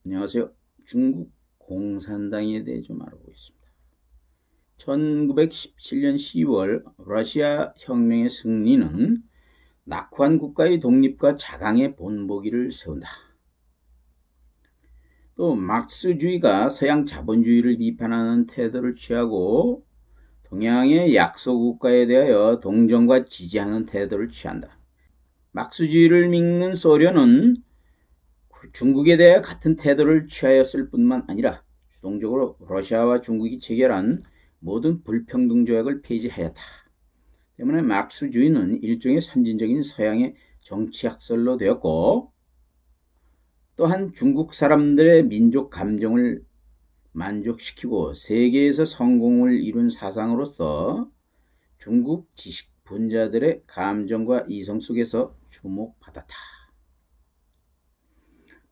안녕하세요. 중국 공산당에 대해 좀 알아보겠습니다. 1917년 10월 러시아 혁명의 승리는 낙후한 국가의 독립과 자강의 본보기를 세운다. 또 막스주의가 서양 자본주의를 비판하는 태도를 취하고 동양의 약소국가에 대하여 동정과 지지하는 태도를 취한다. 막스주의를 믿는 소련은 중국에 대해 같은 태도를 취하였을 뿐만 아니라 주동적으로 러시아와 중국이 체결한 모든 불평등 조약을 폐지하였다. 때문에 막스주의는 일종의 선진적인 서양의 정치학설로 되었고, 또한 중국 사람들의 민족 감정을 만족시키고 세계에서 성공을 이룬 사상으로서 중국 지식 분자들의 감정과 이성 속에서 주목받았다.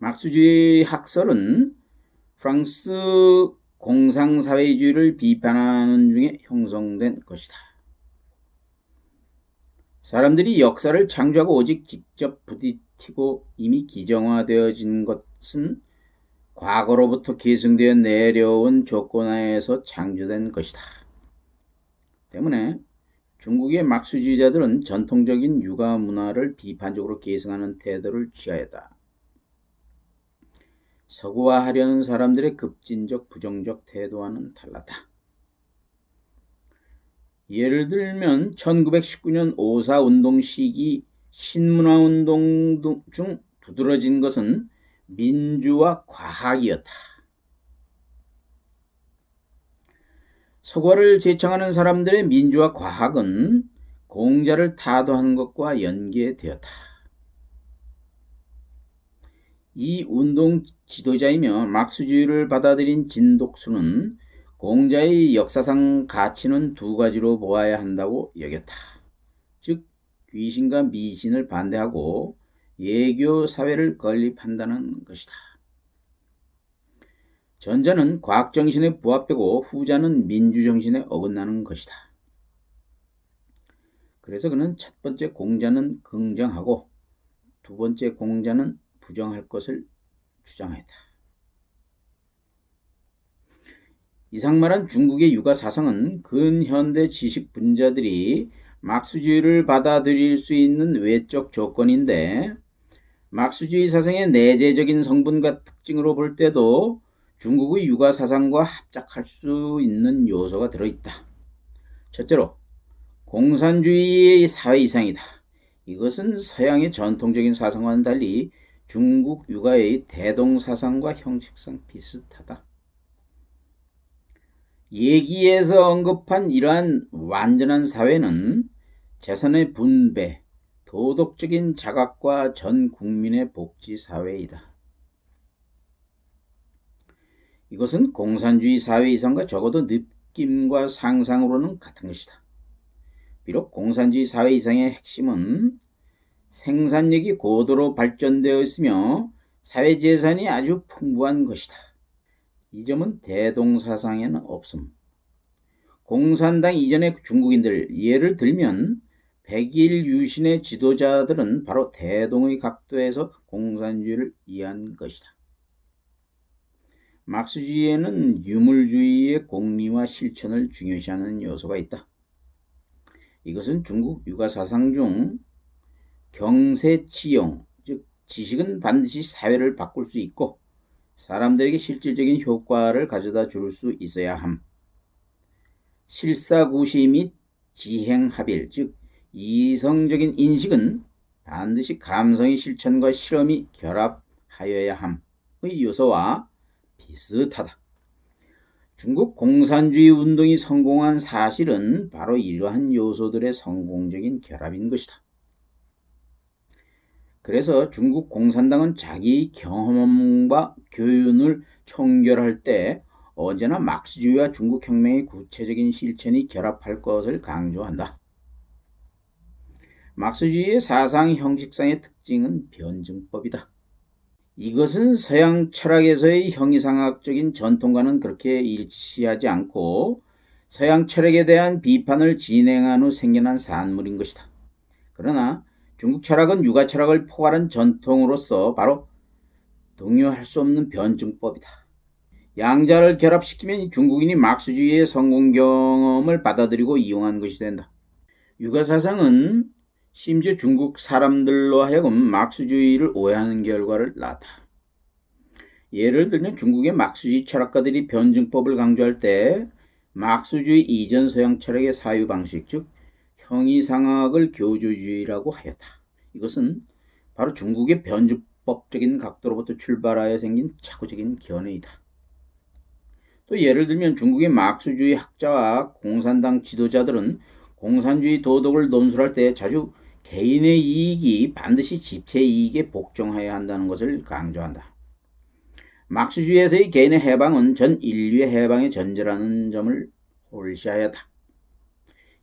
막스주의 학설은 프랑스 공상사회주의를 비판하는 중에 형성된 것이다. 사람들이 역사를 창조하고 오직 직접 부딪히고 이미 기정화되어진 것은 과거로부터 계승되어 내려온 조건하에서 창조된 것이다. 때문에 중국의 막스주의자들은 전통적인 육아 문화를 비판적으로 계승하는 태도를 취하였다. 서구화하려는 사람들의 급진적 부정적 태도와는 달랐다. 예를 들면 1919년 오사운동 시기 신문화운동 중 두드러진 것은 민주와 과학이었다. 서구화를 제청하는 사람들의 민주와 과학은 공자를 타도한 것과 연계되었다. 이 운동 지도자이며 막스주의를 받아들인 진독수는 공자의 역사상 가치는 두 가지로 보아야 한다고 여겼다. 즉 귀신과 미신을 반대하고 예교 사회를 건립한다는 것이다. 전자는 과학정신에 부합되고 후자는 민주정신에 어긋나는 것이다. 그래서 그는 첫 번째 공자는 긍정하고 두 번째 공자는 부정할 것을 주장했다. 이상 말한 중국의 육아 사상은 근현대 지식 분자들이 막스주의를 받아들일 수 있는 외적 조건인데, 막스주의 사상의 내재적인 성분과 특징으로 볼 때도 중국의 육아 사상과 합작할 수 있는 요소가 들어있다. 첫째로 공산주의의 사회 이상이다. 이것은 서양의 전통적인 사상과는 달리 중국 육아의 대동사상과 형식상 비슷하다. 얘기에서 언급한 이러한 완전한 사회는 재산의 분배, 도덕적인 자각과 전 국민의 복지 사회이다. 이것은 공산주의 사회 이상과 적어도 느낌과 상상으로는 같은 것이다. 비록 공산주의 사회 이상의 핵심은 생산력이 고도로 발전되어 있으며 사회재산이 아주 풍부한 것이다. 이 점은 대동사상에는 없음. 공산당 이전의 중국인들, 예를 들면 백일 유신의 지도자들은 바로 대동의 각도에서 공산주의를 이해한 것이다. 막스주의에는 유물주의의 공리와 실천을 중요시하는 요소가 있다. 이것은 중국 육아사상 중 경세치용, 즉 지식은 반드시 사회를 바꿀 수 있고 사람들에게 실질적인 효과를 가져다 줄 수 있어야 함. 실사구시 및 지행합일, 즉 이성적인 인식은 반드시 감성의 실천과 실험이 결합하여야 함의 요소와 비슷하다. 중국 공산주의 운동이 성공한 사실은 바로 이러한 요소들의 성공적인 결합인 것이다. 그래서 중국 공산당은 자기의 경험과 교훈을 총결할 때 언제나 막스주의와 중국 혁명의 구체적인 실천이 결합할 것을 강조한다. 막스주의의 사상 형식상의 특징은 변증법이다. 이것은 서양 철학에서의 형이상학적인 전통과는 그렇게 일치하지 않고 서양 철학에 대한 비판을 진행한 후 생겨난 산물인 것이다. 그러나 중국 철학은 육아 철학을 포괄한 전통으로서 바로 동요할 수 없는 변증법이다. 양자를 결합시키면 중국인이 막스주의의 성공 경험을 받아들이고 이용한 것이 된다. 육아사상은 심지어 중국 사람들로 하여금 막스주의를 오해하는 결과를 낳았다. 예를 들면 중국의 막스주의 철학가들이 변증법을 강조할 때 막스주의 이전 서양 철학의 사유 방식, 즉 형이상학을 교조주의라고 하였다. 이것은 바로 중국의 변증법적인 각도로부터 출발하여 생긴 착오적인 견해이다. 또 예를 들면 중국의 막스주의 학자와 공산당 지도자들은 공산주의 도덕을 논술할 때 자주 개인의 이익이 반드시 집체 이익에 복종해야 한다는 것을 강조한다. 막스주의에서의 개인의 해방은 전 인류의 해방의 전제라는 점을 hol시하였다.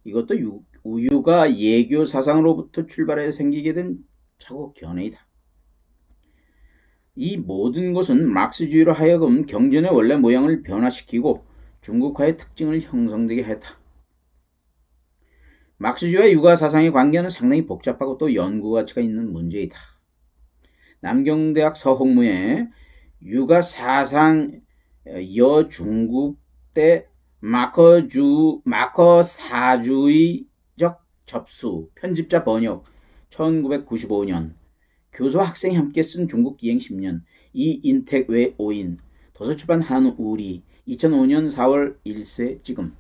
이것도 우유가 예교 사상으로부터 출발해 생기게 된 착오 견해이다. 이 모든 것은 막스주의로 하여금 경전의 원래 모양을 변화시키고 중국화의 특징을 형성되게 했다. 막스주의와 육아 사상의 관계는 상당히 복잡하고 또 연구 가치가 있는 문제이다. 남경대학 서홍무의 육아 사상 여중국대 마커사주의적 접수 편집자 번역 1995년 교수와 학생이 함께 쓴 중국 기행 10년 이인택 외 5인 도서출판 한우리 2005년 4월 1세 지금